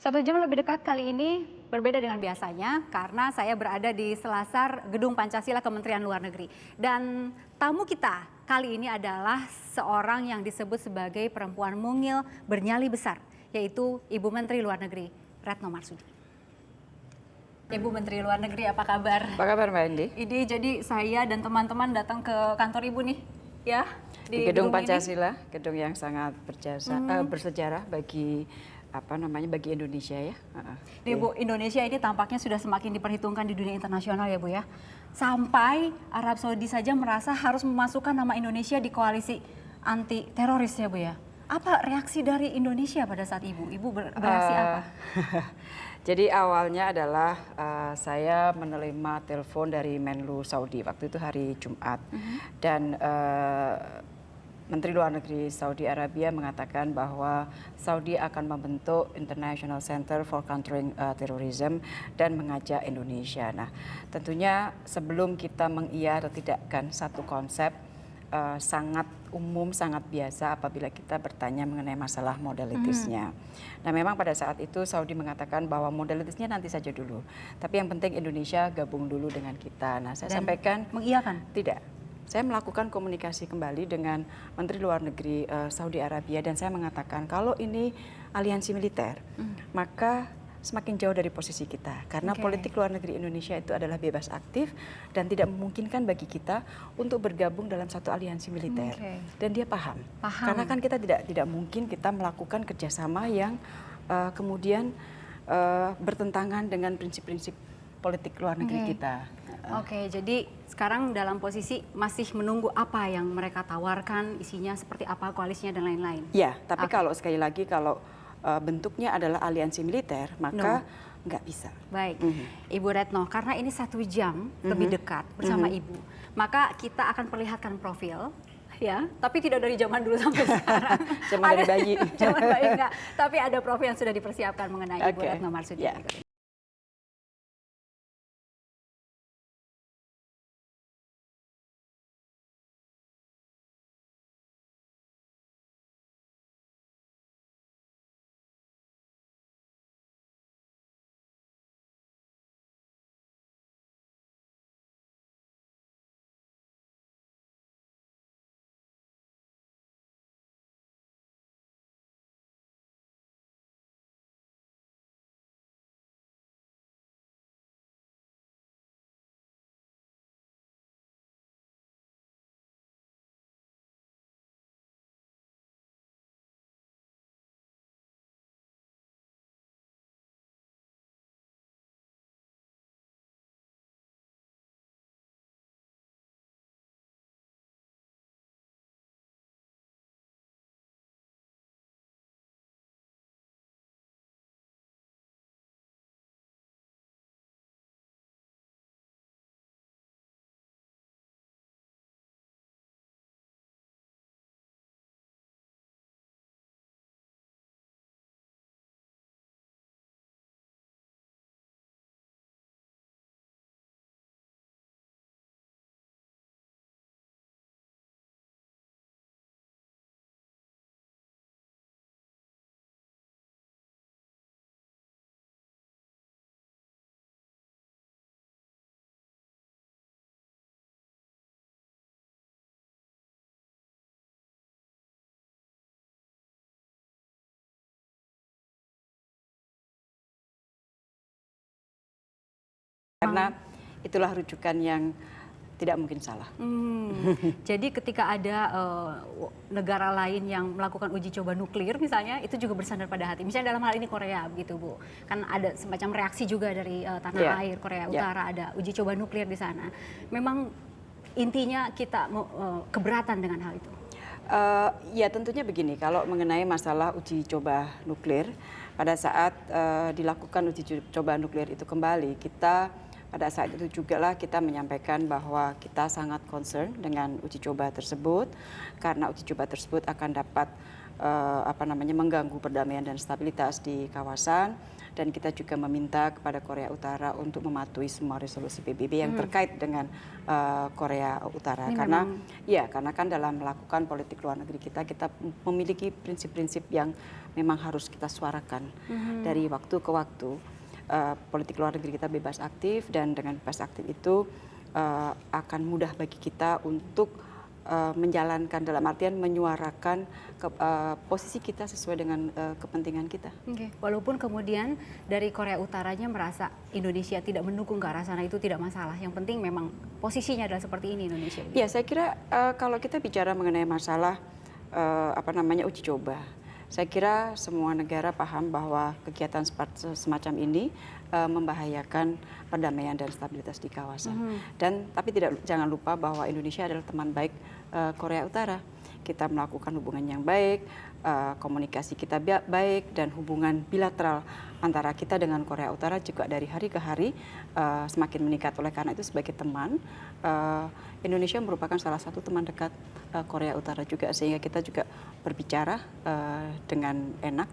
1 jam lebih dekat kali ini berbeda dengan biasanya karena saya berada di selasar Gedung Pancasila Kementerian Luar Negeri. Dan tamu kita kali ini adalah seorang yang disebut sebagai perempuan mungil bernyali besar, yaitu Ibu Menteri Luar Negeri Retno Marsudi. Ibu Menteri Luar Negeri, apa kabar? Apa kabar Mbak Indi? Ini jadi saya dan teman-teman datang ke kantor Ibu nih, ya. Di Gedung Pancasila, gedung yang sangat bersejarah bagi bagi Indonesia ya. Nih Bu, Indonesia ini tampaknya sudah semakin diperhitungkan di dunia internasional ya Bu ya. Sampai Arab Saudi saja merasa harus memasukkan nama Indonesia di koalisi anti teroris ya Bu ya. Apa reaksi dari Indonesia pada saat Ibu? Ibu bereaksi apa? Jadi awalnya adalah saya menerima telepon dari Menlu Saudi, waktu itu hari Jumat. Dan Menteri Luar Negeri Saudi Arabia mengatakan bahwa Saudi akan membentuk International Center for Countering Terrorism dan mengajak Indonesia. Nah, tentunya sebelum kita mengiyakan atau tidakkan satu konsep sangat umum, sangat biasa apabila kita bertanya mengenai masalah modalitasnya. Nah, memang pada saat itu Saudi mengatakan bahwa modalitasnya nanti saja dulu. Tapi yang penting Indonesia gabung dulu dengan kita. Nah, saya sampaikan mengiyakan? Tidak. Saya melakukan komunikasi kembali dengan Menteri Luar Negeri Saudi Arabia dan saya mengatakan kalau ini aliansi militer, maka semakin jauh dari posisi kita. Karena politik luar negeri Indonesia itu adalah bebas aktif dan tidak memungkinkan bagi kita untuk bergabung dalam satu aliansi militer. Dan dia paham. Karena kan kita tidak mungkin kita melakukan kerjasama yang kemudian bertentangan dengan prinsip-prinsip politik luar negeri kita. Oke, jadi sekarang dalam posisi masih menunggu apa yang mereka tawarkan, isinya seperti apa, koalisinya dan lain-lain. Ya, tapi kalau sekali lagi kalau bentuknya adalah aliansi militer, maka nggak bisa. Baik, Ibu Retno, karena ini 1 jam lebih dekat bersama Ibu, maka kita akan perlihatkan profil. Ya, tapi tidak dari zaman dulu sampai sekarang. Zaman dari bayi. Zaman bayi enggak, tapi ada profil yang sudah dipersiapkan mengenai Ibu Retno Marsudi. Karena itulah rujukan yang tidak mungkin salah. Jadi ketika ada negara lain yang melakukan uji coba nuklir misalnya, itu juga bersandar pada hati. Misalnya dalam hal ini Korea begitu Bu. Kan ada semacam reaksi juga dari tanah air Korea Utara, ada uji coba nuklir di sana. Memang intinya kita keberatan dengan hal itu. Ya tentunya begini, kalau mengenai masalah uji coba nuklir, pada saat dilakukan uji coba nuklir itu kembali, kita pada saat itu juga lah kita menyampaikan bahwa kita sangat concern dengan uji coba tersebut, karena uji coba tersebut akan dapat mengganggu perdamaian dan stabilitas di kawasan. Dan kita juga meminta kepada Korea Utara untuk mematuhi semua resolusi PBB yang terkait dengan Korea Utara. Ini karena kan dalam melakukan politik luar negeri kita memiliki prinsip-prinsip yang memang harus kita suarakan dari waktu ke waktu. Politik luar negeri kita bebas aktif, dan dengan bebas aktif itu akan mudah bagi kita untuk menjalankan, dalam artian menyuarakan posisi kita sesuai dengan kepentingan kita. Walaupun kemudian dari Korea Utaranya merasa Indonesia tidak mendukung ke arah sana, itu tidak masalah. Yang penting memang posisinya adalah seperti ini Indonesia. Ya, saya kira kalau kita bicara mengenai masalah uji coba, saya kira semua negara paham bahwa kegiatan semacam ini membahayakan perdamaian dan stabilitas di kawasan. Tapi jangan lupa bahwa Indonesia adalah teman baik Korea Utara. Kita melakukan hubungan yang baik, komunikasi kita baik, dan hubungan bilateral antara kita dengan Korea Utara juga dari hari ke hari semakin meningkat. Oleh karena itu sebagai teman, Indonesia merupakan salah satu teman dekat Korea Utara juga, sehingga kita juga berbicara dengan enak,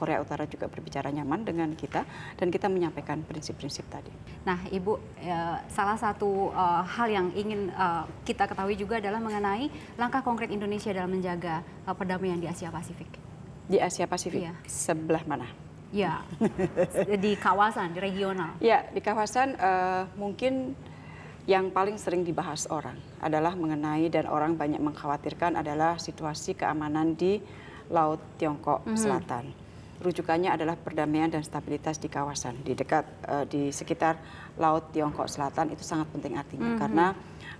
Korea Utara juga berbicara nyaman dengan kita, dan kita menyampaikan prinsip-prinsip tadi. Nah, Ibu, salah satu hal yang ingin kita ketahui juga adalah mengenai langkah konkret Indonesia dalam menjaga perdamaian di Asia Pasifik. Di Asia Pasifik? Iya. Sebelah mana? Ya, di kawasan, di regional. Ya, di kawasan mungkin yang paling sering dibahas orang adalah mengenai, dan orang banyak mengkhawatirkan, adalah situasi keamanan di Laut Tiongkok Selatan. Rujukannya adalah perdamaian dan stabilitas di kawasan, di sekitar Laut Tiongkok Selatan. Itu sangat penting artinya, karena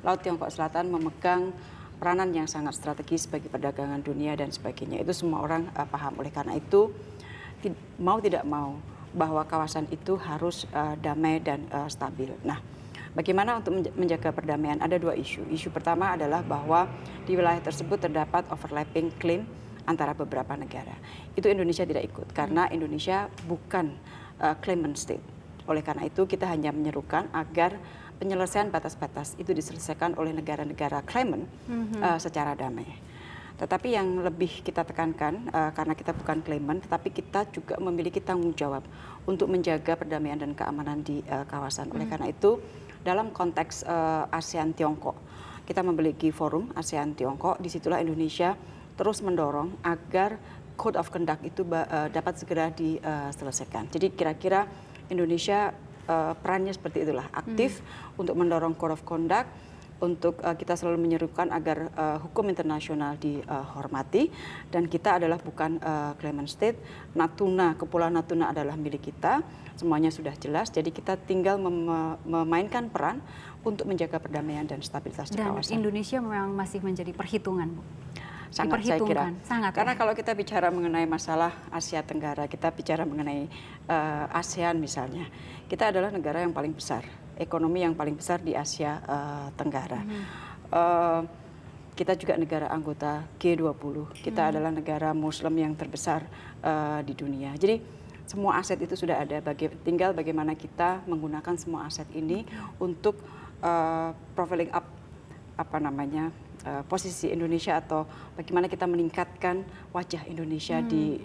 Laut Tiongkok Selatan memegang peranan yang sangat strategis bagi perdagangan dunia dan sebagainya. Itu semua orang paham. Oleh karena itu, mau tidak mau, bahwa kawasan itu harus damai dan stabil. Nah, bagaimana untuk menjaga perdamaian? Ada dua isu. Isu pertama adalah bahwa di wilayah tersebut terdapat overlapping claim antara beberapa negara. Itu Indonesia tidak ikut, karena Indonesia bukan claimant state. Oleh karena itu kita hanya menyerukan agar penyelesaian batas-batas itu diselesaikan oleh negara-negara claimant secara damai. Tetapi yang lebih kita tekankan, karena kita bukan claimant, tetapi kita juga memiliki tanggung jawab untuk menjaga perdamaian dan keamanan di kawasan. Oleh karena itu, dalam konteks ASEAN Tiongkok, kita memiliki forum ASEAN Tiongkok. Disitulah Indonesia terus mendorong agar Code of Conduct itu dapat segera diselesaikan. Jadi kira-kira Indonesia perannya seperti itulah, aktif untuk mendorong Code of Conduct, untuk kita selalu menyerukan agar hukum internasional dihormati, dan kita adalah bukan claimant state. Natuna, Kepulauan Natuna adalah milik kita, semuanya sudah jelas, jadi kita tinggal memainkan peran untuk menjaga perdamaian dan stabilitas di kawasan. Dan Indonesia memang masih menjadi perhitungan, Bu. Sangat, saya kira. Sangat, karena kalau kita bicara mengenai masalah Asia Tenggara, kita bicara mengenai ASEAN misalnya, kita adalah negara yang paling besar, ekonomi yang paling besar di Asia Tenggara. Kita juga negara anggota G20, kita adalah negara Muslim yang terbesar di dunia. Jadi semua aset itu sudah ada, tinggal bagaimana kita menggunakan semua aset ini untuk profiling up posisi Indonesia, atau bagaimana kita meningkatkan wajah Indonesia di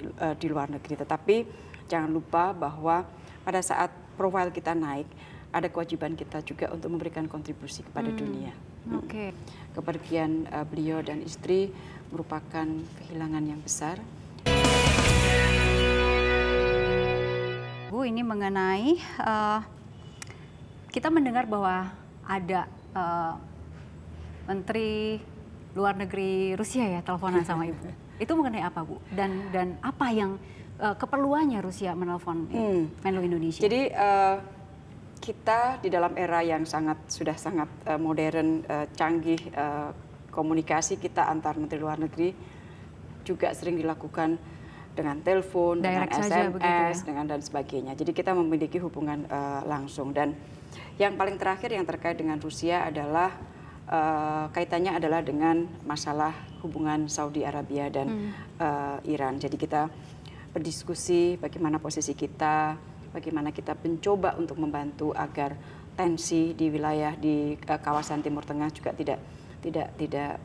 luar negeri. Tetapi jangan lupa bahwa pada saat profil kita naik, ada kewajiban kita juga untuk memberikan kontribusi kepada dunia. Kepergian beliau dan istri merupakan kehilangan yang besar. Bu, ini mengenai kita mendengar bahwa ada Menteri Luar Negeri Rusia ya teleponan sama Ibu. Itu mengenai apa, Bu? Dan apa yang keperluannya Rusia menelpon Menlu Indonesia? Jadi kita di dalam era yang sudah sangat modern, canggih, komunikasi kita antar Menteri Luar Negeri juga sering dilakukan dengan telepon, dengan SMS, dan sebagainya. Jadi kita memiliki hubungan langsung. Dan yang paling terakhir yang terkait dengan Rusia adalah kaitannya adalah dengan masalah hubungan Saudi Arabia dan Iran. Jadi kita berdiskusi bagaimana posisi kita, bagaimana kita mencoba untuk membantu agar tensi di wilayah di kawasan Timur Tengah juga tidak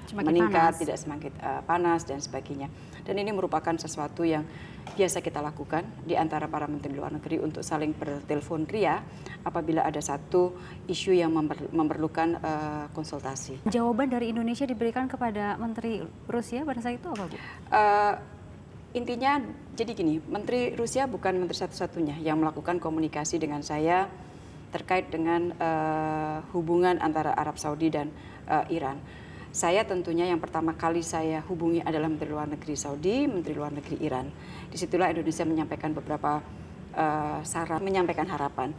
Semakin meningkat, panas. tidak semakin panas dan sebagainya. Dan ini merupakan sesuatu yang biasa kita lakukan di antara para menteri luar negeri untuk saling bertelepon ria apabila ada satu isu yang memerlukan konsultasi. Jawaban dari Indonesia diberikan kepada Menteri Rusia pada saat itu apa, Bu? Intinya jadi gini, Menteri Rusia bukan menteri satu-satunya yang melakukan komunikasi dengan saya terkait dengan hubungan antara Arab Saudi dan Iran. Saya tentunya yang pertama kali saya hubungi adalah Menteri Luar Negeri Saudi, Menteri Luar Negeri Iran. Disitulah Indonesia menyampaikan beberapa saran, menyampaikan harapan.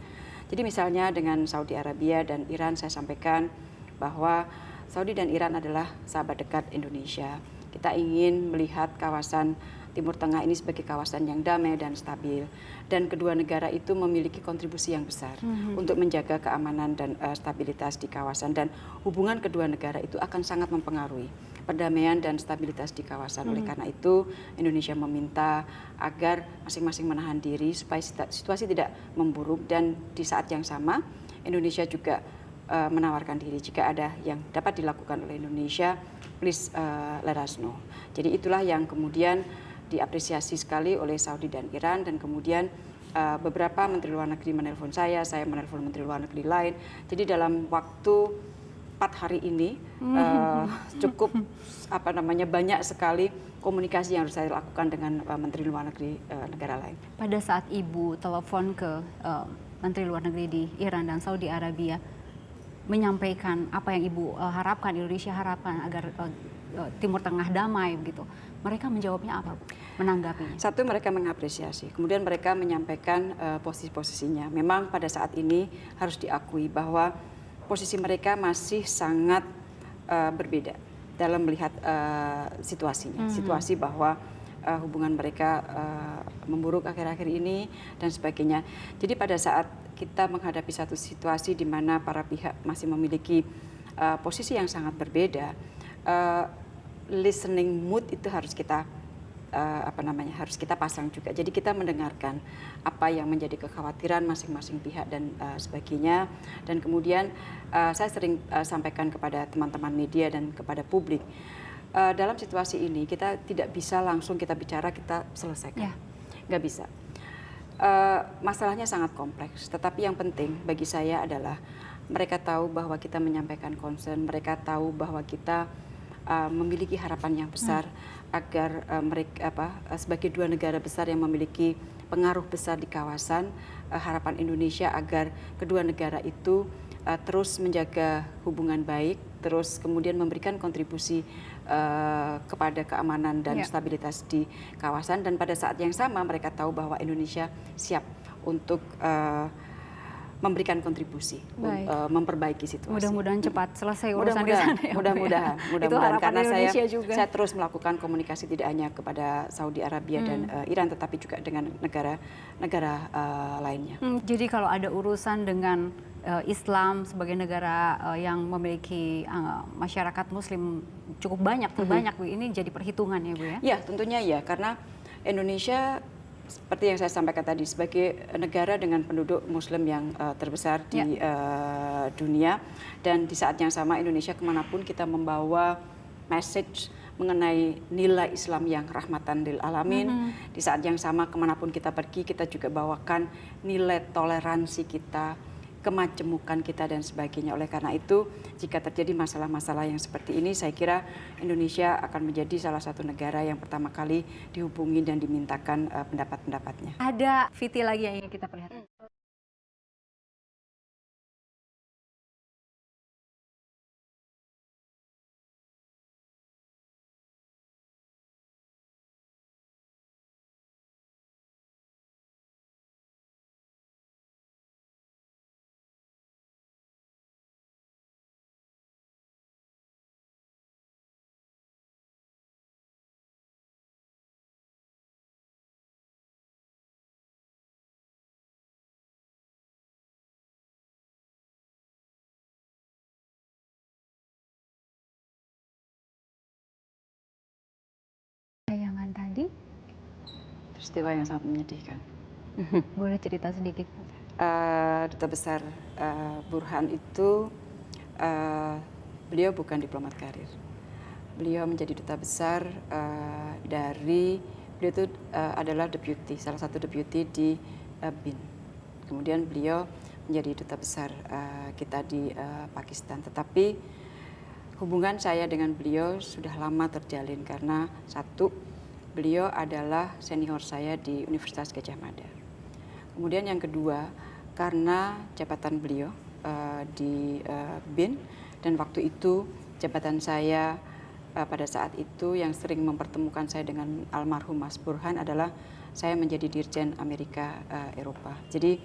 Jadi misalnya dengan Saudi Arabia dan Iran saya sampaikan bahwa Saudi dan Iran adalah sahabat dekat Indonesia. Kita ingin melihat kawasan Timur Tengah ini sebagai kawasan yang damai dan stabil. Dan kedua negara itu memiliki kontribusi yang besar untuk menjaga keamanan dan stabilitas di kawasan. Dan hubungan kedua negara itu akan sangat mempengaruhi perdamaian dan stabilitas di kawasan. Oleh karena itu Indonesia meminta agar masing-masing menahan diri supaya situasi tidak memburuk. Dan di saat yang sama Indonesia juga menawarkan diri jika ada yang dapat dilakukan oleh Indonesia, please let us know. Jadi itulah yang kemudian diapresiasi sekali oleh Saudi dan Iran, dan kemudian beberapa menteri luar negeri menelpon saya menelpon menteri luar negeri lain. Jadi dalam waktu 4 hari ini cukup banyak sekali komunikasi yang harus saya lakukan dengan menteri luar negeri negara lain. Pada saat Ibu telepon ke menteri luar negeri di Iran dan Saudi Arabia menyampaikan apa yang Ibu harapkan, Indonesia harapkan agar Timur Tengah damai begitu. Mereka menjawabnya apa, Bu? Menanggapinya? Satu, mereka mengapresiasi. Kemudian mereka menyampaikan posisi-posisinya. Memang pada saat ini harus diakui bahwa posisi mereka masih sangat berbeda dalam melihat situasinya. Situasi bahwa hubungan mereka memburuk akhir-akhir ini dan sebagainya. Jadi pada saat kita menghadapi satu situasi di mana para pihak masih memiliki posisi yang sangat berbeda, listening mood itu harus kita harus kita pasang juga. Jadi kita mendengarkan apa yang menjadi kekhawatiran masing-masing pihak dan sebagainya. Dan kemudian saya sering sampaikan kepada teman-teman media dan kepada publik, dalam situasi ini kita tidak bisa langsung kita bicara kita selesaikan, nggak bisa. Masalahnya sangat kompleks. Tetapi yang penting bagi saya adalah mereka tahu bahwa kita menyampaikan concern, mereka tahu bahwa kita memiliki harapan yang besar agar mereka sebagai dua negara besar yang memiliki pengaruh besar di kawasan, harapan Indonesia agar kedua negara itu terus menjaga hubungan baik, terus kemudian memberikan kontribusi kepada keamanan dan stabilitas di kawasan. Dan pada saat yang sama mereka tahu bahwa Indonesia siap untuk memberikan kontribusi, memperbaiki situasi. Mudah-mudahan cepat selesai urusan di sana. Mudah-mudahan. Karena saya terus melakukan komunikasi tidak hanya kepada Saudi Arabia dan Iran, tetapi juga dengan negara lainnya. Jadi kalau ada urusan dengan Islam sebagai negara yang memiliki masyarakat Muslim cukup banyak, terbanyak, Bu, ini jadi perhitungan ya, Bu ya? Ya, tentunya ya, karena Indonesia seperti yang saya sampaikan tadi, sebagai negara dengan penduduk Muslim yang terbesar di dunia, dan di saat yang sama Indonesia kemanapun kita membawa message mengenai nilai Islam yang rahmatan lil alamin. Di saat yang sama kemanapun kita pergi, kita juga bawakan nilai toleransi kita, kemajemukan kita dan sebagainya. Oleh karena itu, jika terjadi masalah-masalah yang seperti ini, saya kira Indonesia akan menjadi salah satu negara yang pertama kali dihubungi dan dimintakan pendapat-pendapatnya. Ada VT lagi yang ingin kita perlihatkan. Tayangan tadi peristiwa yang sangat menyedihkan. Boleh cerita sedikit? Duta Besar Burhan itu beliau bukan diplomat karir. beliau menjadi duta besar dari, beliau itu adalah deputy, salah satu deputy di BIN. Kemudian beliau menjadi duta besar kita di Pakistan. Tetapi hubungan saya dengan beliau sudah lama terjalin karena satu, beliau adalah senior saya di Universitas Gadjah Mada. Kemudian yang kedua, karena jabatan beliau di BIN, dan waktu itu jabatan saya pada saat itu yang sering mempertemukan saya dengan almarhum Mas Burhan adalah saya menjadi Dirjen Amerika Eropa. Jadi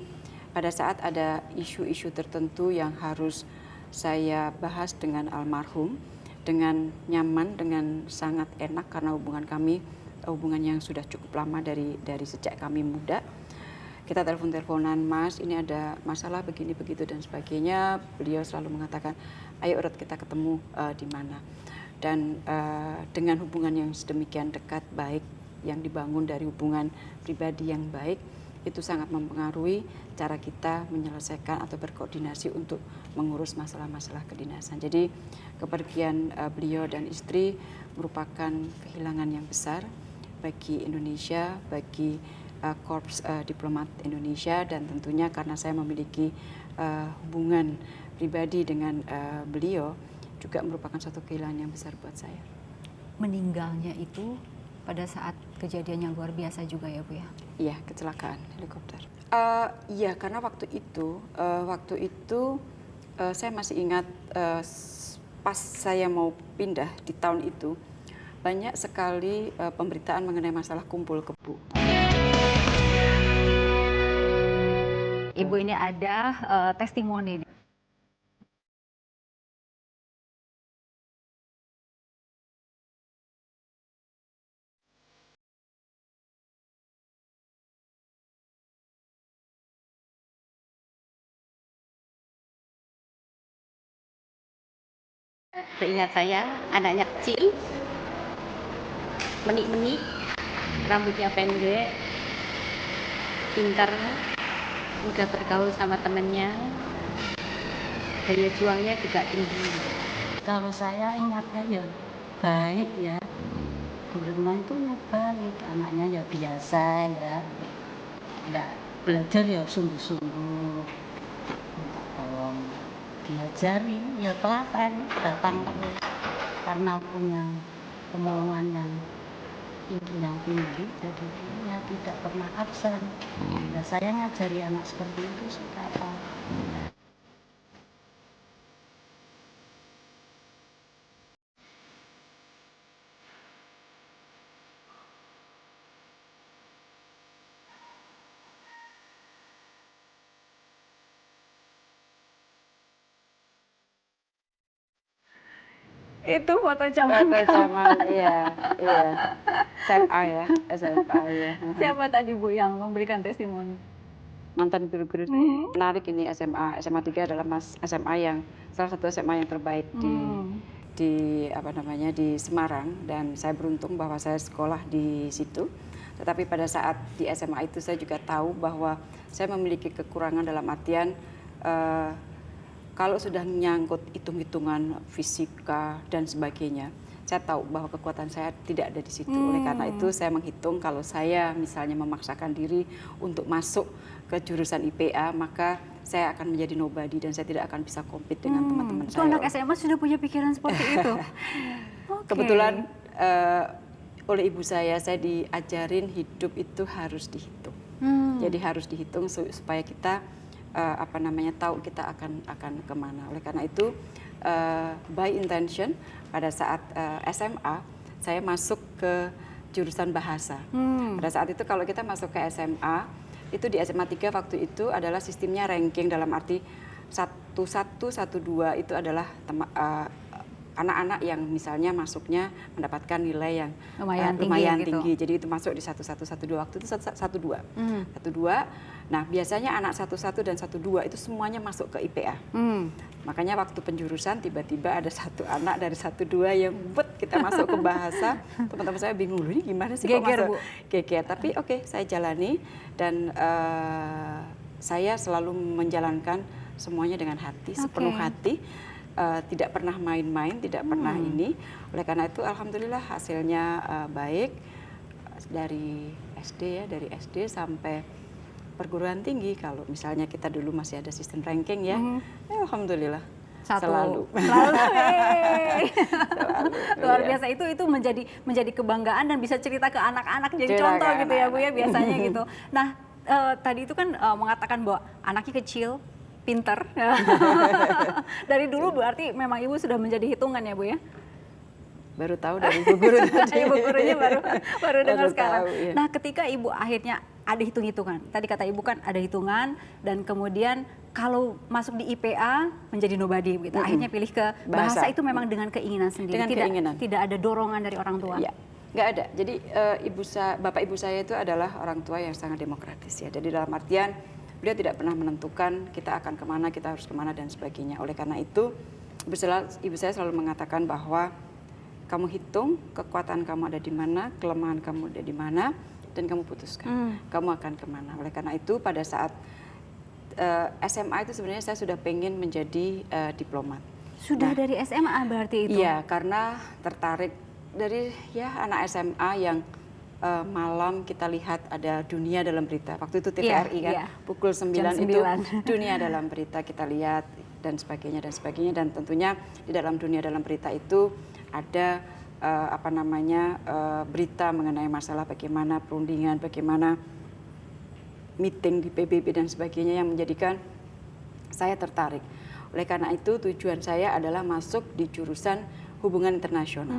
pada saat ada isu-isu tertentu yang harus saya bahas dengan almarhum, dengan nyaman, dengan sangat enak karena hubungan kami, hubungan yang sudah cukup lama dari sejak kami muda. Kita telepon-teleponan, Mas, ini ada masalah begini begitu dan sebagainya. Beliau selalu mengatakan, ayo Rut, kita ketemu di mana. Dan dengan hubungan yang sedemikian dekat, baik, yang dibangun dari hubungan pribadi yang baik, itu sangat mempengaruhi cara kita menyelesaikan atau berkoordinasi untuk mengurus masalah-masalah kedinasan. Jadi kepergian beliau dan istri merupakan kehilangan yang besar bagi Indonesia, bagi Korps Diplomat Indonesia, dan tentunya karena saya memiliki hubungan pribadi dengan beliau juga merupakan suatu kehilangan yang besar buat saya. Meninggalnya itu pada saat kejadian yang luar biasa juga ya Bu ya? Iya, kecelakaan helikopter. Iya, karena waktu itu saya masih ingat pas saya mau pindah di tahun itu, banyak sekali pemberitaan mengenai masalah kumpul kebo. Ibu ini ada testimoni. Seingat saya, anaknya kecil, menik-menik, rambutnya pendek, pintar, mudah bergaul sama temennya, daya juangnya juga tinggi. Kalau saya ingatnya ya baik ya, Bu Retno itu baik, anaknya ya biasa ya, nggak belajar ya sungguh-sungguh, minta tolong diajari ya telaten, datang terus karena punya kemauan yang tinggi, jadi ya tidak pernah absen. Ya saya ngajari anak seperti itu sudah apa. Itu foto zaman iya. SMA ya, SMA ya. Siapa tadi Bu yang memberikan testimoni? Mantan guru-guru. Menarik ini SMA 3 adalah SMA yang salah satu SMA yang terbaik di Semarang, dan saya beruntung bahwa saya sekolah di situ. Tetapi pada saat di SMA itu saya juga tahu bahwa saya memiliki kekurangan dalam artian kalau sudah menyangkut hitung-hitungan fisika dan sebagainya, saya tahu bahwa kekuatan saya tidak ada di situ. Oleh karena itu saya menghitung kalau saya misalnya memaksakan diri untuk masuk ke jurusan IPA, maka saya akan menjadi nobody dan saya tidak akan bisa compete dengan teman-teman saya. Anak SMA sudah punya pikiran seperti itu? Okay. Kebetulan oleh ibu saya diajarin hidup itu harus dihitung. Jadi harus dihitung supaya kita tahu kita akan kemana. Oleh karena itu by intention pada saat SMA saya masuk ke jurusan bahasa. Pada saat itu kalau kita masuk ke SMA itu di SMA 3 waktu itu adalah sistemnya ranking, dalam arti 1-1, 1-2 itu adalah anak-anak yang misalnya masuknya mendapatkan nilai yang lumayan tinggi. Jadi itu masuk di 1-1, 1-2, waktu itu 1-2. 1-2. Nah, biasanya anak 1-1 dan 1-2 itu semuanya masuk ke IPA. Makanya waktu penjurusan tiba-tiba ada satu anak dari 1-2 yang kita masuk ke bahasa. Teman-teman saya bingung, ini gimana sih kok masuk? Geger. Tapi oke, saya jalani dan saya selalu menjalankan semuanya dengan hati, sepenuh hati. tidak pernah main-main, tidak pernah ini. Oleh karena itu alhamdulillah hasilnya baik dari SD ya, dari SD sampai perguruan tinggi. Kalau misalnya kita dulu masih ada sistem ranking ya, alhamdulillah selalu. Luar biasa, itu menjadi kebanggaan dan bisa cerita ke anak-anak jadi contoh gitu ya Bu ya biasanya gitu. Nah, tadi itu kan mengatakan bahwa anaknya kecil, pinter. Dari dulu berarti memang Ibu sudah menjadi hitungan ya Bu ya? Baru tahu dari Ibu Guru tadi. Ibu gurunya baru dengar sekarang. Tahu, ya. Nah, ketika Ibu akhirnya ada hitung-hitungan. Tadi kata Ibu kan ada hitungan dan kemudian kalau masuk di IPA menjadi nobody gitu. Akhirnya pilih ke bahasa itu memang dengan keinginan sendiri. Tidak ada dorongan dari orang tua. Ya. Nggak ada. Jadi bapak ibu saya itu adalah orang tua yang sangat demokratis ya. Jadi dalam artian beliau tidak pernah menentukan kita akan kemana, kita harus kemana dan sebagainya. Oleh karena itu ibu saya selalu mengatakan bahwa kamu hitung kekuatan kamu ada di mana, kelemahan kamu ada di mana, dan kamu putuskan kamu akan kemana. Oleh karena itu pada saat SMA itu sebenarnya saya sudah pengen menjadi diplomat. Sudah dari SMA berarti itu? Iya, karena tertarik dari ya anak SMA yang malam kita lihat ada dunia dalam berita. Waktu itu TVRI kan, pukul 9 itu dunia dalam berita kita lihat dan sebagainya. Dan tentunya di dalam dunia dalam berita itu ada berita mengenai masalah bagaimana perundingan, bagaimana meeting di PBB dan sebagainya yang menjadikan saya tertarik. Oleh karena itu tujuan saya adalah masuk di jurusan hubungan internasional.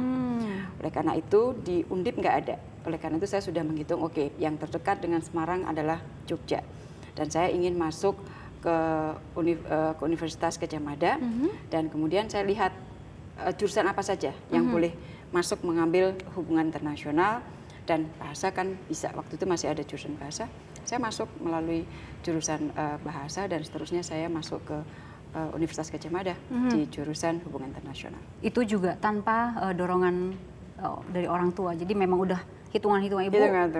Oleh karena itu di Undip nggak ada. Oleh karena itu saya sudah menghitung, oke, yang terdekat dengan Semarang adalah Jogja. Dan saya ingin masuk ke Universitas Gadjah Mada. Dan kemudian saya lihat jurusan apa saja yang boleh masuk mengambil hubungan internasional. Dan bahasa kan bisa, waktu itu masih ada jurusan bahasa. Saya masuk melalui jurusan bahasa dan seterusnya saya masuk ke Universitas Gadjah Mada di jurusan hubungan internasional. Itu juga tanpa dorongan dari orang tua. Jadi memang udah hitungan-hitungan Ibu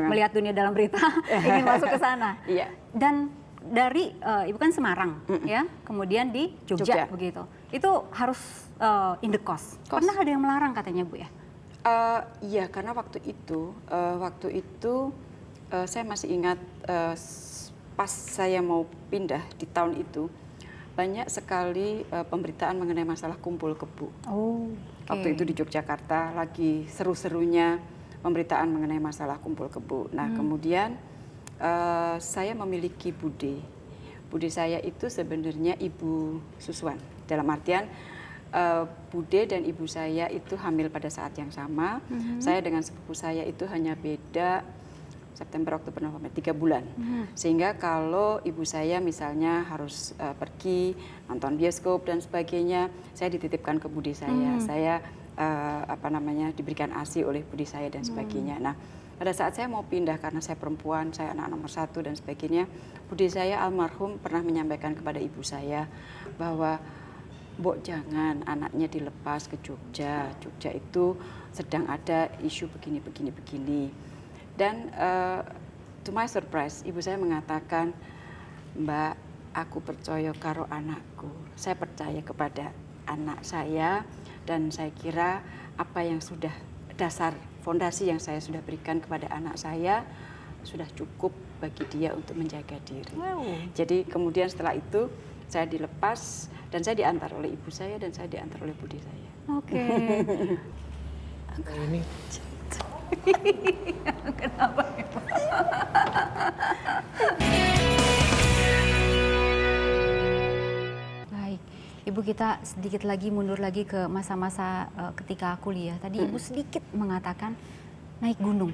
melihat dunia dalam berita ingin masuk ke sana. Iya. Dan dari Ibu kan Semarang ya, kemudian di Jogja begitu. Itu harus in the cost. Pernah ada yang melarang katanya Bu ya? Iya, karena waktu itu saya masih ingat pas saya mau pindah di tahun itu banyak sekali pemberitaan mengenai masalah kumpul kebo. Waktu itu di Yogyakarta lagi seru-serunya pemberitaan mengenai masalah kumpul kebo. Nah kemudian saya memiliki bude. Bude saya itu sebenarnya Ibu Suswan. Dalam artian bude dan ibu saya itu hamil pada saat yang sama. Saya dengan sepupu saya itu hanya beda September, Oktober, November, 3 bulan. Sehingga kalau ibu saya misalnya harus pergi nonton bioskop dan sebagainya, saya dititipkan ke bude saya. Saya diberikan ASI oleh bude saya dan sebagainya. Nah, pada saat saya mau pindah karena saya perempuan, saya anak nomor 1 dan sebagainya, bude saya almarhum pernah menyampaikan kepada ibu saya bahwa Mbok jangan anaknya dilepas ke Jogja. Jogja itu sedang ada isu begini. Dan to my surprise, ibu saya mengatakan, Mbak, aku percaya karo anakku. Saya percaya kepada anak saya dan saya kira apa yang sudah dasar fondasi yang saya sudah berikan kepada anak saya sudah cukup bagi dia untuk menjaga diri. Jadi kemudian setelah itu saya dilepas dan saya diantar oleh ibu saya dan saya diantar oleh bude saya. Ini kenapa? Baik, Ibu, kita sedikit lagi mundur lagi ke masa-masa ketika kuliah. Tadi Ibu sedikit mengatakan naik gunung.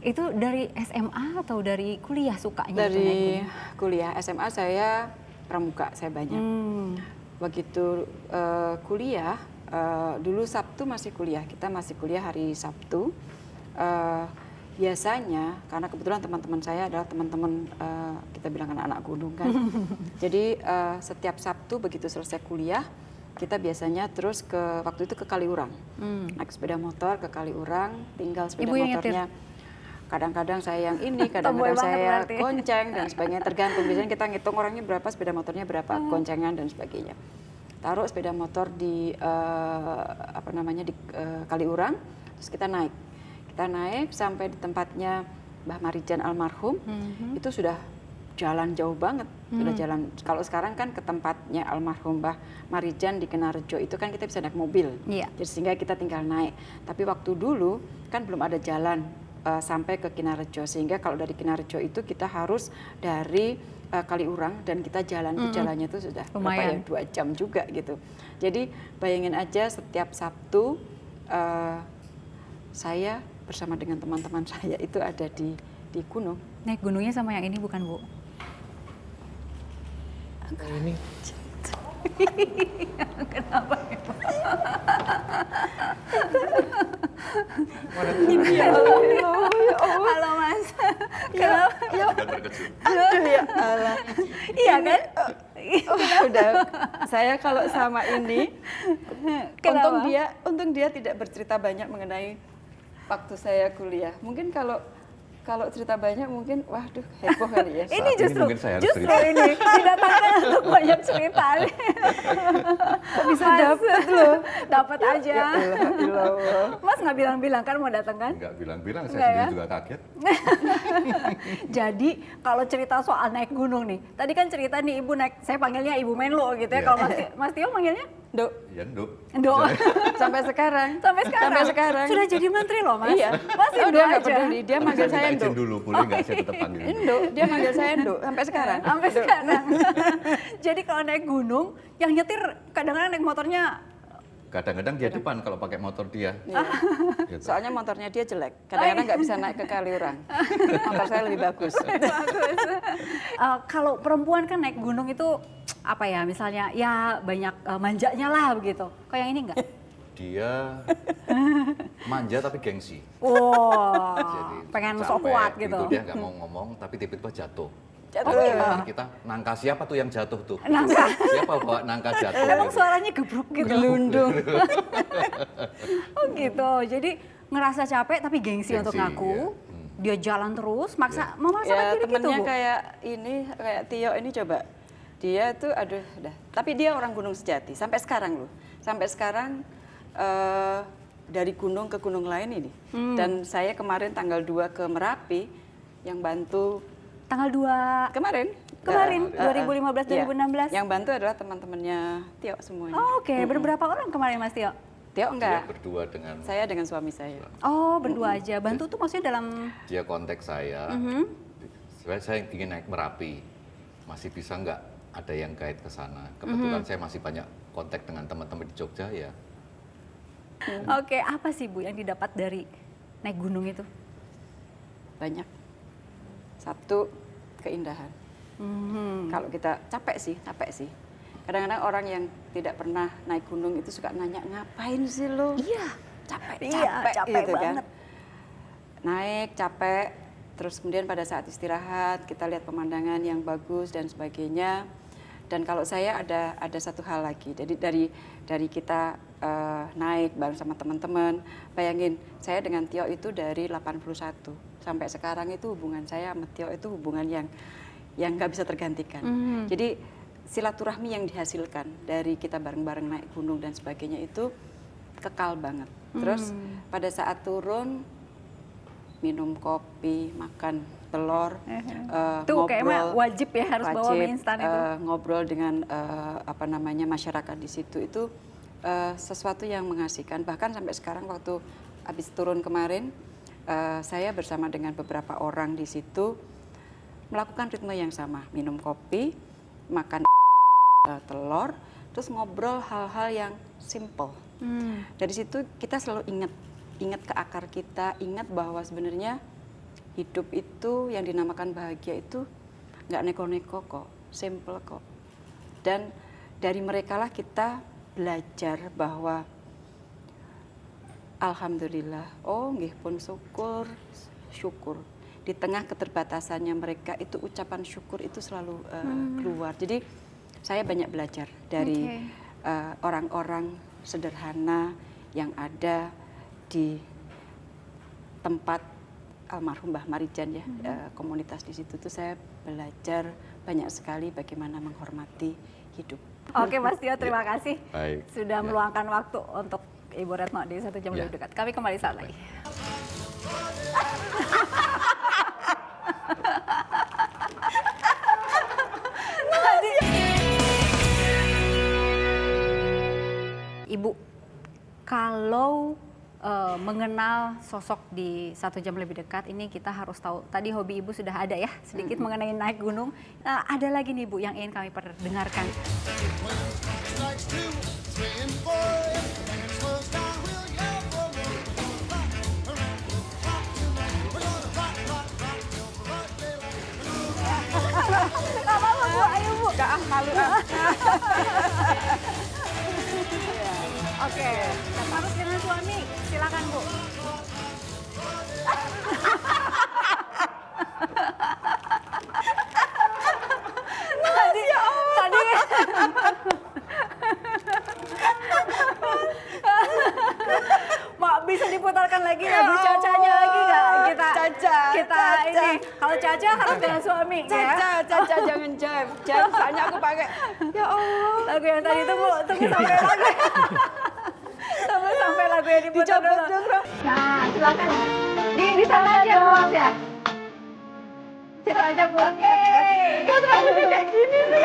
Itu dari SMA atau dari kuliah sukanya? Dari kuliah. SMA saya pramuka, saya banyak. Begitu kuliah, dulu Sabtu masih kuliah, kita masih kuliah hari Sabtu. Biasanya, karena kebetulan teman-teman saya adalah teman-teman, kita bilang anak-anak gunung kan. Jadi setiap Sabtu begitu selesai kuliah, kita biasanya terus waktu itu ke Kaliurang. Naik sepeda motor ke Kaliurang, tinggal sepeda motornya. Kadang-kadang saya yang ini, kadang-kadang saya gonceng dan sebagainya, tergantung. Biasanya kita ngitung orangnya berapa, sepeda motornya berapa, goncengan dan sebagainya. taruh sepeda motor di Kaliurang, terus kita naik sampai di tempatnya Mbah Marijan almarhum. Itu sudah jalan jauh banget, sudah jalan. Kalau sekarang kan ke tempatnya almarhum Mbah Marijan di Kenarejo itu kan kita bisa naik mobil, jadi sehingga kita tinggal naik. Tapi waktu dulu kan belum ada jalan sampai ke Kinarejo, sehingga kalau dari Kinarejo itu kita harus dari Kaliurang dan kita jalan itu jalannya itu sudah lumayan 2 jam juga gitu. Jadi bayangin aja setiap Sabtu saya bersama dengan teman-teman saya itu ada di gunung. Naik gunungnya sama yang ini bukan, Bu? Ini Kenapa itu? Halo Mas. Kenapa? Aduh ya Allah. Iya kan? Udah saya kalau sama ini Kenapa? untung dia tidak bercerita banyak mengenai waktu saya kuliah. Mungkin kalau cerita banyak mungkin waduh heboh kali ya. Ini Saat ini justru mungkin saya harus justru cerita. ini didatangkan untuk banyak cerita. Kok bisa dapet loh? Dapat aja. Ya Allah. Mas nggak bilang-bilang kan mau datang kan? nggak bilang-bilang, saya Nggak sendiri ya? juga kaget. Jadi kalau cerita soal naik gunung nih, tadi kan cerita nih Ibu naik, saya panggilnya Ibu Menlo gitu ya. Iya. Kalau Mas Tio manggilnya Dok, Ya, Nduk. Ndo. sampai sekarang. Sampai sekarang. Sudah jadi menteri loh Mas. Iya. Masih Oh, Ndo dia nggak aja. peduli, dia manggil Saya saya minta izin Nduk. dulu, boleh nggak saya tetap panggil Nduk? Nduk, dia manggil saya Nduk sampai sekarang. Sampai Nduk. sekarang. Jadi kalau naik gunung, yang nyetir kadang-kadang naik motornya Kadang-kadang dia depan kalau pakai motor dia. Iya. Gitu. Soalnya motornya dia jelek. Kadang-kadang nggak bisa naik ke Kaliurang. Motor saya lebih bagus. bagus. Kalau perempuan kan naik gunung itu apa ya, misalnya ya banyak manjanya lah begitu. Kok yang ini enggak? Dia manja tapi gengsi. Wow, Jadi pengen capek, sok kuat gitu. Itu dia nggak mau ngomong, tapi tiba-tiba jatuh. Jatuh. Nanti kita nangka siapa tuh yang jatuh tuh? Nangka. Siapa bawa nangka jatuh? Emang gitu. suaranya gebruk gitu. Gelundung. Oh gitu. Jadi ngerasa capek tapi gengsi untuk Gengsi, ngaku. iya. Dia jalan terus, memaksakan Ya diri gitu, temennya Bu. kayak Tio ini coba. Dia tuh aduh dah. Tapi dia orang gunung sejati sampai sekarang loh. Sampai sekarang dari gunung ke gunung lain ini. Dan saya kemarin tanggal 2 ke Merapi yang bantu Tanggal 2 kemarin 2015 iya. 2016. Yang bantu adalah teman-temannya Tio semuanya. Oh, oke, berberapa orang kemarin Mas Tio? Tio Dia enggak. berdua dengan Saya dengan suami saya. Oh, berdua aja. Bantu tuh maksudnya dalam dia kontak saya. Saya ingin naik Merapi. Masih bisa nggak ada yang guide ke sana? Kebetulan saya masih banyak kontak dengan teman-teman di Jogja ya. Oke, apa sih Bu yang didapat dari naik gunung itu? Banyak. Satu, keindahan. Kalau kita capek sih. Kadang-kadang orang yang tidak pernah naik gunung itu suka nanya, ngapain sih lo? Iya. Capek Capek gitu banget. kan. Naik, capek, terus kemudian pada saat istirahat kita lihat pemandangan yang bagus dan sebagainya. Dan kalau saya ada satu hal lagi, jadi dari kita naik bareng sama teman-teman, bayangin saya dengan Tio itu dari 81 sampai sekarang itu hubungan saya sama Tio itu hubungan yang nggak bisa tergantikan. Jadi silaturahmi yang dihasilkan dari kita bareng-bareng naik gunung dan sebagainya itu kekal banget. Terus pada saat turun minum kopi, makan telur, Tuh kayaknya ngobrol, wajib ya harus bawa mie instan itu. ngobrol dengan masyarakat di situ itu sesuatu yang mengasihkan. Bahkan sampai sekarang waktu habis turun kemarin, saya bersama dengan beberapa orang di situ melakukan ritme yang sama, minum kopi, makan telur, terus ngobrol hal-hal yang simple. Dari situ kita selalu ingat ke akar kita, ingat bahwa sebenarnya hidup itu yang dinamakan bahagia itu nggak neko-neko kok, simple kok. Dan dari merekalah kita belajar bahwa alhamdulillah, oh nggih pun syukur. Di tengah keterbatasannya mereka itu ucapan syukur itu selalu keluar. Jadi saya banyak belajar dari orang-orang sederhana yang ada di tempat almarhum Mbah Marijan ya, komunitas di situ tuh saya belajar banyak sekali bagaimana menghormati hidup Oke Mas Tio, terima kasih Baik. sudah Ya. meluangkan waktu untuk Ibu Retno di 1 jam Ya. lebih dekat. Kami kembali saat lagi. Ibu, kalau mengenal sosok di 1 jam lebih dekat ini kita harus tahu. Tadi hobi Ibu sudah ada ya sedikit mengenai naik gunung. Nah, ada lagi nih Bu yang ingin kami perdengarkan. Gak apa-apa Bu, ayo Bu. Gak malu ah. Oke, harus dengan suami. Silakan Bu. tadi, tadi. Mak bisa diputarkan lagi ya Bu Cacanya lagi nggak? Kita ini kalau Caca harus dengan suami ya. Caca jangan jive, soalnya aku pakai. Ya Allah. Lagu yang tadi itu Bu, tunggu sampai lagu. Tunggu sampai lagu yang diputar dulu. Nah, silakan. Di sana aja Mas ya. Situ aja Bu. Kok rambutnya kayak gini sih?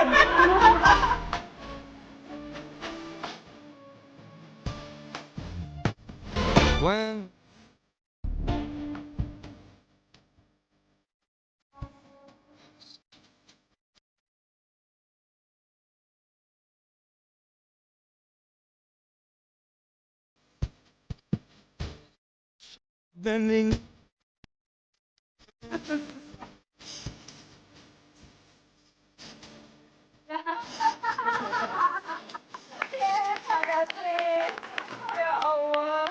When bending Ya Allah.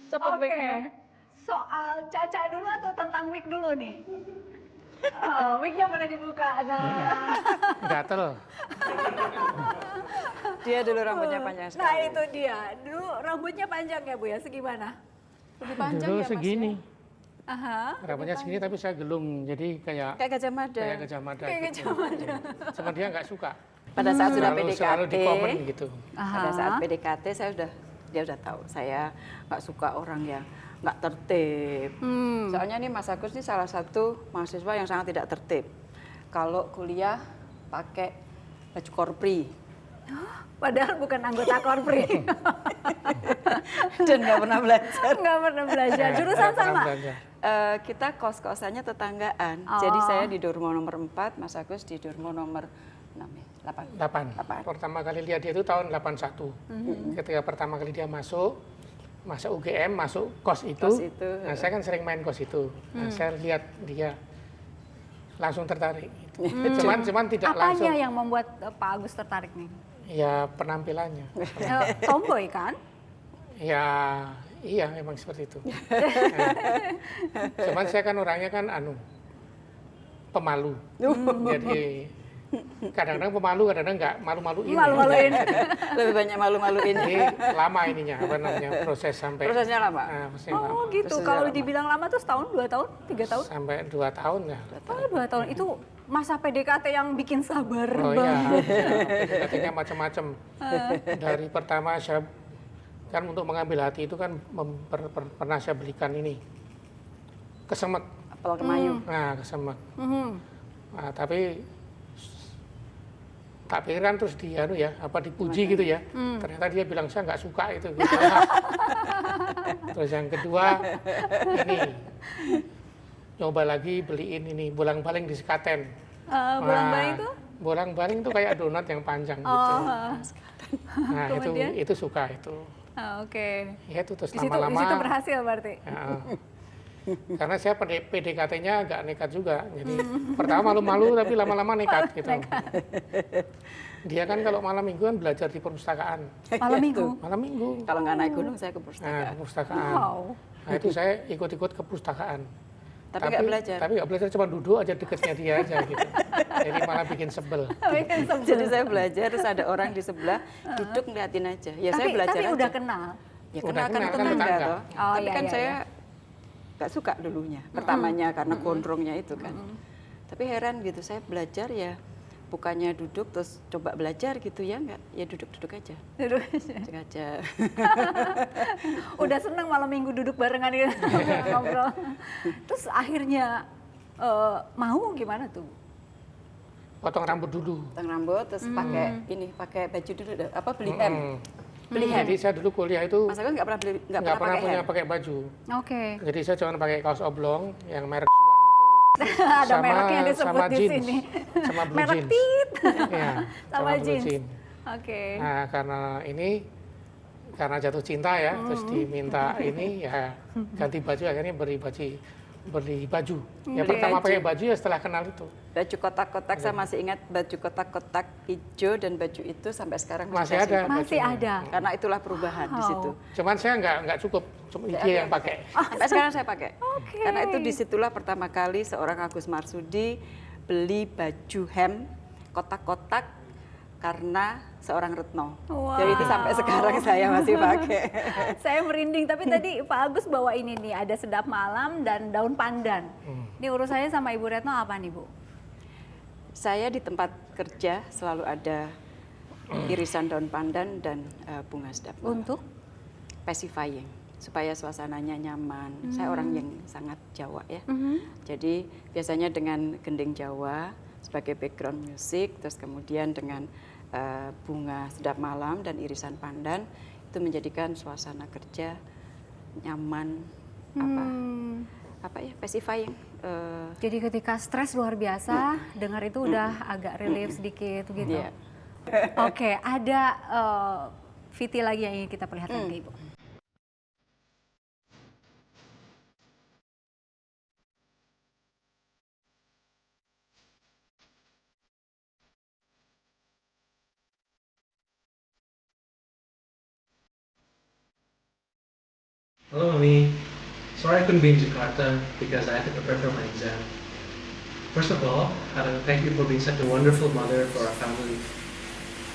Cepet Oke. wig-nya. Soal Caca dulu atau tentang wig dulu nih? Wignya boleh dibuka. Nah. gatel. Dia dulu rambutnya panjang sekali. Nah itu dia. Dulu rambutnya panjang ya Bu ya, segimana? Lebih panjang Dulu ya Mas segini. ya? Aha. Rambutnya segini tapi saya gelung. Jadi kayak Kayak Gajah Mada. kayak Gajah Mada Kayak gitu. Cuma dia nggak suka. Pada saat sudah Selalu di komen PDKT, gitu. pada saat PDKT dia udah tahu saya nggak suka orang yang nggak tertib. Soalnya nih Mas Agus ini salah satu mahasiswa yang sangat tidak tertib. Kalau kuliah pakai baju korpri Padahal bukan anggota korpri. dan nggak pernah belajar. Nggak pernah belajar. Jurusan Nggak pernah sama? belajar. Kita kos-kosannya tetanggaan. Oh. Jadi saya di Durmo nomor 4, Mas Agus di Durmo nomor 8. 8. Pertama kali lihat dia itu tahun 81. Ketika pertama kali dia masuk UGM, masuk kos itu. Nah, saya kan sering main kos itu. Nah, saya lihat dia langsung tertarik. Cuman tidak Apanya langsung. yang membuat Pak Agus tertarik nih? Ya penampilannya. Tomboy kan? Ya iya memang seperti itu. Cuman saya kan orangnya kan pemalu. Jadi kadang-kadang pemalu, kadang-kadang nggak malu-maluin. Malu-maluin. Lebih banyak malu-maluin. Jadi lama ininya, proses sampai. Prosesnya lama. Prosesnya Oh lama. gitu. Prosesnya Kalau lama. dibilang lama tuh setahun, 2 tahun, 3 tahun? Sampai 2 tahun ya. Oh 2 tahun. Itu masa PDKT yang bikin sabar Oh iya, banget. PDKT-nya macam-macam. Dari pertama saya kan untuk mengambil hati itu kan pernah saya belikan ini kesemek. Apel kemayu. Nah kesemek. Mhm. Nah, tapi tak pikir kan terus dipuji gitu ya. Ternyata dia bilang saya nggak suka itu. Gitu. Terus yang kedua ini nyoba lagi beliin ini bolang-baling di Sekaten. Bolang-baling itu? Bolang-baling itu kayak donat yang panjang gitu. Oh. Nah Kemudian? itu suka itu. Oke. Ya itu terus Di situ lama-lama. berhasil berarti. Ya, karena saya PDKT-nya agak nekat juga. Jadi pertama malu-malu tapi lama-lama nekat gitu. Dia kan kalau malam minggu kan belajar di perpustakaan. Malam minggu. Malam minggu. Kalau nggak naik gunung saya ke Nah, perpustakaan. perpustakaan. Wow. Nah itu saya ikut-ikut ke perpustakaan. Tapi nggak belajar. Tapi nggak belajar, cuma duduk aja deketnya dia aja gitu. Jadi malah bikin sebel. Jadi saya belajar terus ada orang di sebelah duduk ngeliatin aja. Ya saya belajar tapi aja. udah kenal. Ya Udah kenal kan kenal, kan tetangga tetangga. toh. Oh, Tapi iya, kan iya, saya nggak suka dulunya. Pertamanya karena gondrongnya itu kan. Tapi heran gitu saya belajar ya bukannya duduk terus coba belajar gitu ya, enggak, ya duduk-duduk aja. Duduk. Duduk aja. Udah seneng malam minggu duduk barengan gitu, ngobrol. Terus akhirnya mau gimana tuh? Potong rambut dulu. Potong rambut terus pakai baju dulu, apa beli hem. Beli hem. Jadi saya dulu kuliah itu Mas Agus nggak nggak pernah punya hem. pakai baju. Oke. Jadi saya cuma pakai kaos oblong yang merek Swan itu. Ada mereknya yang disebut sama di jeans, sini. sama blue Merek jeans. tit. Iya, Sama blue jeans. jeans. Oke. Nah, karena jatuh cinta ya, terus diminta ini ya ganti baju, akhirnya beli baju. Yang Beli pertama baju. pakai baju ya setelah kenal itu. Baju kotak-kotak, saya masih ingat baju kotak-kotak hijau, dan baju itu sampai sekarang Masih saya ada. simpan. Masih bajunya. ada. Karena itulah perubahan di Wow. situ. Cuman saya nggak cukup, cuma dia yang pakai. Sampai sekarang saya pakai. Oke. Karena itu disitulah pertama kali seorang Agus Marsudi beli baju hem kotak-kotak karena seorang Retno. Wow. Jadi itu sampai sekarang saya masih pakai. Saya merinding, tapi tadi Pak Agus bawa ini nih, ada sedap malam dan daun pandan. Ini urusannya sama Ibu Retno apa nih, Bu? Saya di tempat kerja selalu ada irisan daun pandan dan bunga sedap malam. Untuk? Pacifying, supaya suasananya nyaman. Saya orang yang sangat Jawa ya. Jadi biasanya dengan gending Jawa sebagai background music, terus kemudian dengan bunga sedap malam dan irisan pandan, itu menjadikan suasana kerja nyaman, apa ya, pacifying. Jadi ketika stres luar biasa, dengar itu udah agak relief sedikit gitu. Iya. Oke, ada VT lagi yang ingin kita perlihatkan ke Ibu. Hello, Mami. Sorry I couldn't be in Jakarta because I had to prepare for my exam. First of all, I want to thank you for being such a wonderful mother for our family.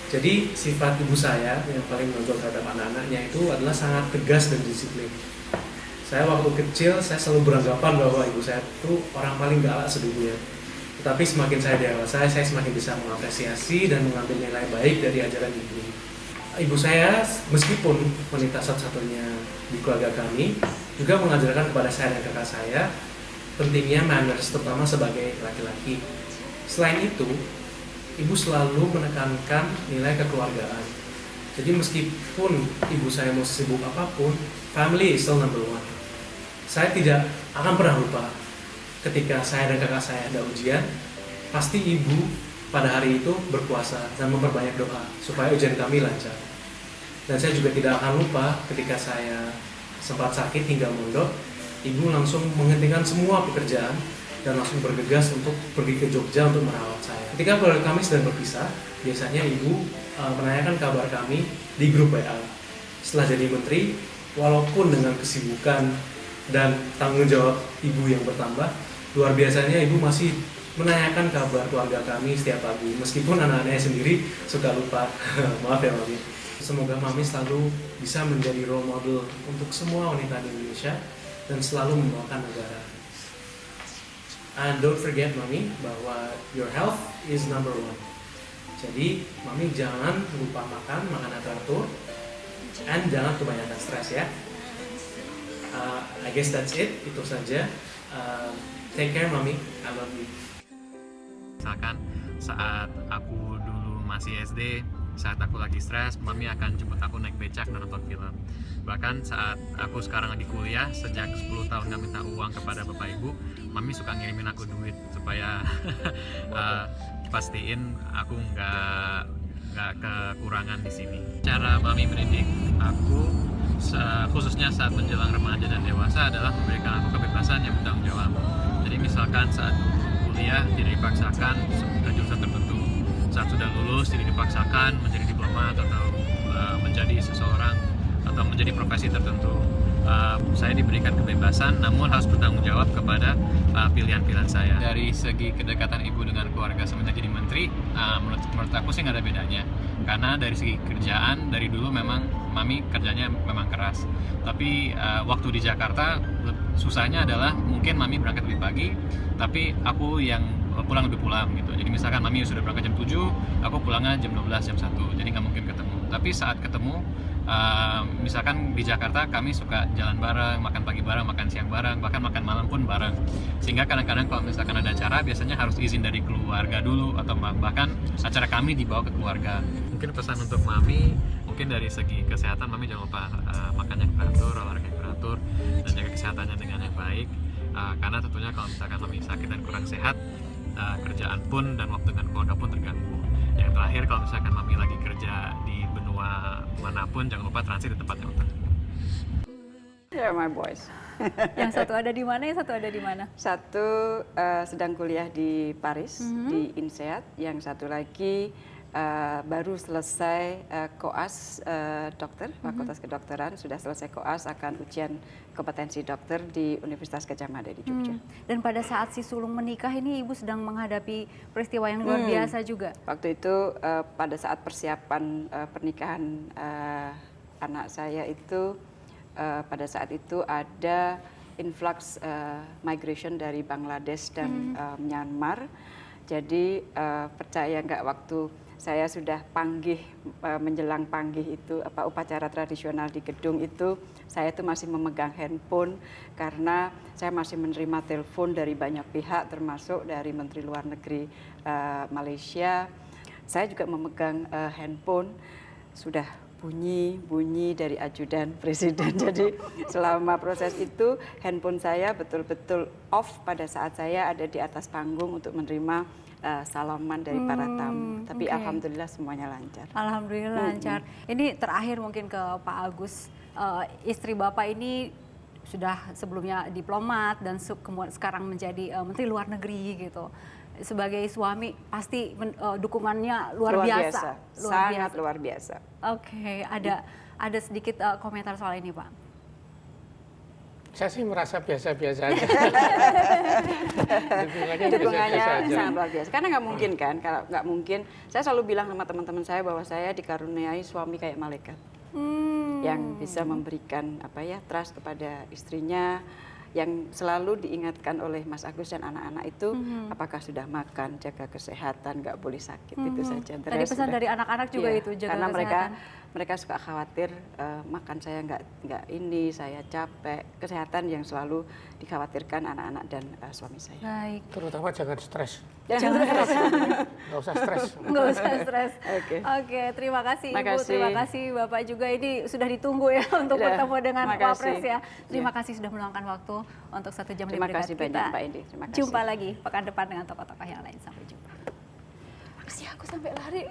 Jadi sifat ibu saya yang paling menonjol terhadap anak-anaknya itu adalah sangat tegas dan disiplin. Saya waktu kecil, saya selalu beranggapan bahwa ibu saya itu orang paling galak sedunia. Tetapi semakin saya dewasa, saya semakin bisa mengapresiasi dan mengambil nilai baik dari ajaran ibu. Ibu saya meskipun wanita satu-satunya di keluarga kami, juga mengajarkan kepada saya dan kakak saya pentingnya manners, terutama sebagai laki-laki. Selain itu, ibu selalu menekankan nilai kekeluargaan. Jadi meskipun ibu saya mau sibuk apapun, family is still number one. Saya tidak akan pernah lupa ketika saya dan kakak saya ada ujian, pasti ibu pada hari itu berpuasa dan memperbanyak doa supaya ujian kami lancar. Dan saya juga tidak akan lupa ketika saya sempat sakit hingga mondok, ibu langsung menghentikan semua pekerjaan dan langsung bergegas untuk pergi ke Jogja untuk merawat saya. Ketika keluarga kami sedang berpisah, biasanya ibu menanyakan kabar kami di grup WA. Setelah jadi menteri, walaupun dengan kesibukan dan tanggung jawab ibu yang bertambah, luar biasanya ibu masih menanyakan kabar keluarga kami setiap pagi, meskipun anak-anaknya sendiri suka lupa. Maaf ya Mami. Semoga Mami selalu bisa menjadi role model untuk semua wanita di Indonesia dan selalu membawakan negara. And don't forget Mami bahwa your health is number one. Jadi Mami jangan lupa makan yang teratur, and jangan kebanyakan stres ya. I guess that's it, itu saja. Take care Mami, I love you. Misalkan saat aku dulu masih SD, saat aku lagi stres, Mami akan jemput aku naik becak dan nonton film. Bahkan saat aku sekarang lagi kuliah, sejak 10 tahun gak minta uang kepada bapak ibu, Mami suka ngirimin aku duit supaya pastiin aku nggak kekurangan di sini. Cara Mami mendidik aku, khususnya saat menjelang remaja dan dewasa, adalah memberikan aku kebebasan yang bertanggung jawab. Jadi misalkan saat kuliah tidak dipaksakan ke jurusan tertentu, saat sudah lulus tidak dipaksakan menjadi diplomat atau menjadi seseorang atau menjadi profesi tertentu. Saya diberikan kebebasan, namun harus bertanggung jawab kepada pilihan-pilihan saya. Dari segi kedekatan ibu dengan keluarga semenjak jadi menteri, menurut aku sih nggak ada bedanya. Karena dari segi kerjaan, dari dulu memang Mami kerjanya memang keras. Tapi waktu di Jakarta, susahnya adalah mungkin Mami berangkat lebih pagi, tapi aku yang pulang lebih pulang gitu. Jadi misalkan mami sudah berangkat jam 7, aku pulangnya jam 12, jam 1, jadi nggak mungkin ketemu. Tapi saat ketemu, misalkan di Jakarta kami suka jalan bareng, makan pagi bareng, makan siang bareng, bahkan makan malam pun bareng. Sehingga kadang-kadang kalau misalkan ada acara, biasanya harus izin dari keluarga dulu, atau bahkan acara kami dibawa ke keluarga. Mungkin pesan untuk mami, mungkin dari segi kesehatan, mami jangan lupa makannya teratur, olahraga teratur, dan jaga kesehatannya dengan yang baik. Karena tentunya kalau misalkan mami sakit dan kurang sehat, kerjaan pun dan waktu dengan keluarga pun terganggu. Yang terakhir, kalau misalkan mami lagi kerja di benua manapun, jangan lupa transit di tempat yang utama. Yeah, my boys. Yang satu ada di mana, yang satu ada di mana? Satu sedang kuliah di Paris, di INSEAD. Yang satu lagi baru selesai koas dokter, Fakultas Kedokteran, sudah selesai koas, akan ujian kompetensi dokter di Universitas Gadjah Mada di Jogja. Dan pada saat si sulung menikah ini ibu sedang menghadapi peristiwa yang luar biasa juga. Waktu itu pada saat persiapan pernikahan anak saya itu, pada saat itu ada influx migration dari Bangladesh dan Myanmar. Jadi percaya nggak, waktu saya sudah panggih, menjelang panggih itu, upacara tradisional di gedung itu, saya itu masih memegang handphone karena saya masih menerima telepon dari banyak pihak, termasuk dari Menteri Luar Negeri Malaysia. Saya juga memegang handphone, sudah bunyi dari ajudan presiden. Jadi selama proses itu handphone saya betul-betul off pada saat saya ada di atas panggung untuk menerima salaman dari para tamu. Tapi alhamdulillah semuanya lancar. Alhamdulillah lancar. Ini terakhir mungkin ke Pak Agus, istri Bapak ini sudah sebelumnya diplomat dan sekarang menjadi Menteri Luar Negeri gitu. Sebagai suami pasti dukungannya luar biasa. Sangat luar biasa. Oke, ada sedikit komentar soal ini, Pak. Saya sih merasa biasa-biasa aja. Dukungannya sangat luar biasa. Karena nggak mungkin kan, kalau nggak mungkin. Saya selalu bilang sama teman-teman saya bahwa saya dikaruniai suami kayak malaikat, yang bisa memberikan trust kepada istrinya, yang selalu diingatkan oleh Mas Agus dan anak-anak itu, apakah sudah makan, jaga kesehatan, nggak boleh sakit, itu saja. Tadi pesan dari anak-anak juga itu, jaga karena kesehatan. mereka suka khawatir makan saya nggak ini, saya capek, kesehatan yang selalu dikhawatirkan anak-anak dan suami saya. Baik. Terutama jangan stres. Jangan stres. Nggak usah stres. Nggak usah stres. Oke. Terima kasih Ibu, Makasih. terima kasih Bapak juga. Ini sudah ditunggu ya untuk bertemu dengan Wapres ya. Terima kasih sudah meluangkan waktu untuk 1 jam Terima dengan kasih kita. banyak Pak Indi. Terima kasih. Jumpa lagi pekan depan dengan tokoh-tokoh yang lain. Sampai jumpa. Makasih, aku sampai lari.